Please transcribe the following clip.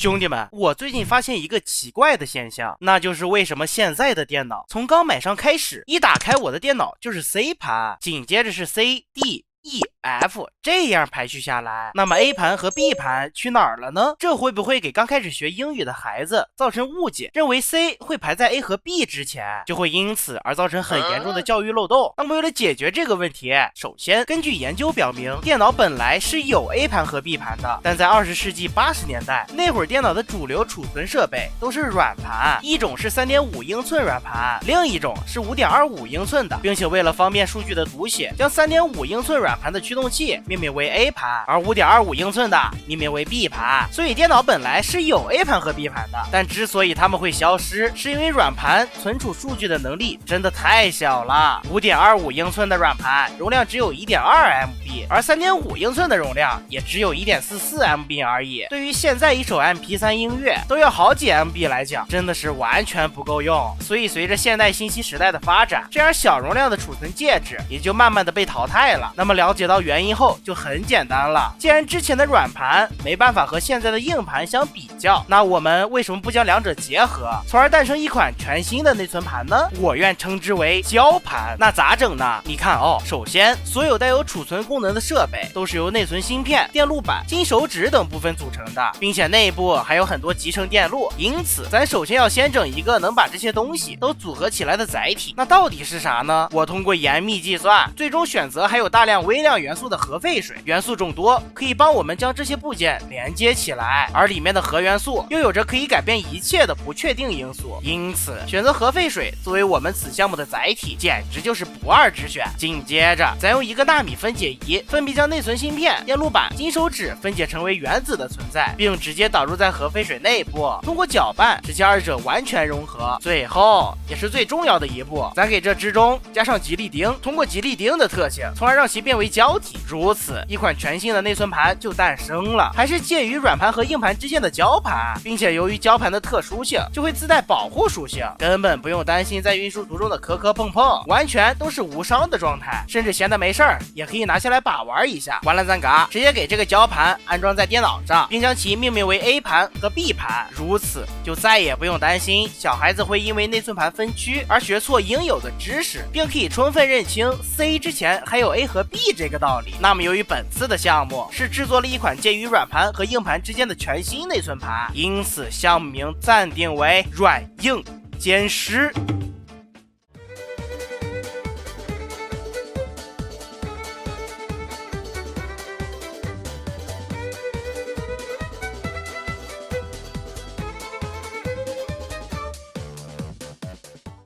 兄弟们，我最近发现一个奇怪的现象，那就是为什么现在的电脑从刚买上开始，一打开我的电脑就是 C 盘，紧接着是 C、D、E、F 这样排序下来，那么 A 盘和 B 盘去哪儿了呢？这会不会给刚开始学英语的孩子造成误解，认为 C 会排在 A 和 B 之前，就会因此而造成很严重的教育漏洞？那么为了解决这个问题，首先根据研究表明，电脑本来是有 A 盘和 B 盘的，但在20世纪80年代，那会儿电脑的主流储存设备都是软盘，一种是3.5英寸软盘，另一种是5.25英寸的，并且为了方便数据的读写，将3.5英寸软盘的驱动器命名为 A 盘，而5.25英寸的命名为 B 盘。所以电脑本来是有 A 盘和 B 盘的，但之所以它们会消失，是因为软盘存储数据的能力真的太小了。5.25英寸的软盘容量只有 1.2MB， 而3.5英寸的容量也只有 1.44MB 而已。对于现在一首 MP3 音乐都要好几 MB 来讲，真的是完全不够用。所以随着现代信息时代的发展，这样小容量的储存介质也就慢慢的被淘汰了。那么了解到原因后就很简单了，既然之前的软盘没办法和现在的硬盘相比较，那我们为什么不将两者结合，从而诞生一款全新的内存盘呢？我愿称之为胶盘。那咋整呢？你看哦，首先所有带有储存功能的设备都是由内存芯片、电路板、金手指等部分组成的，并且内部还有很多集成电路，因此咱首先要先整一个能把这些东西都组合起来的载体。那到底是啥呢？我通过严密计算，最终选择含有大量微量元素的核废水，元素众多，可以帮我们将这些部件连接起来，而里面的核元素又有着可以改变一切的不确定因素，因此选择核废水作为我们此项目的载体，简直就是不二之选。紧接着咱用1个纳米分解仪，分别将内存芯片、电路板、金手指分解成为原子的存在，并直接导入在核废水内部，通过搅拌使其二者完全融合。最后也是最重要的一步，咱给这之中加上吉利丁，通过吉利丁的特性，从而让其变为胶体，如此一款全新的内存盘就诞生了，还是介于软盘和硬盘之间的胶盘，并且由于胶盘的特殊性，就会自带保护属性，根本不用担心在运输途中的磕磕碰碰，完全都是无伤的状态，甚至闲的没事儿也可以拿下来把玩一下。完了咱嘎直接给这个胶盘安装在电脑上，并将其命名为 A 盘和 B 盘，如此就再也不用担心小孩子会因为内存盘分区而学错应有的知识，并可以充分认清 C 之前还有 A 和 B 这个道理。那么由于本次的项目是制作了一款介于软盘和硬盘之间的全新内存盘，因此项目名暂定为软硬兼施。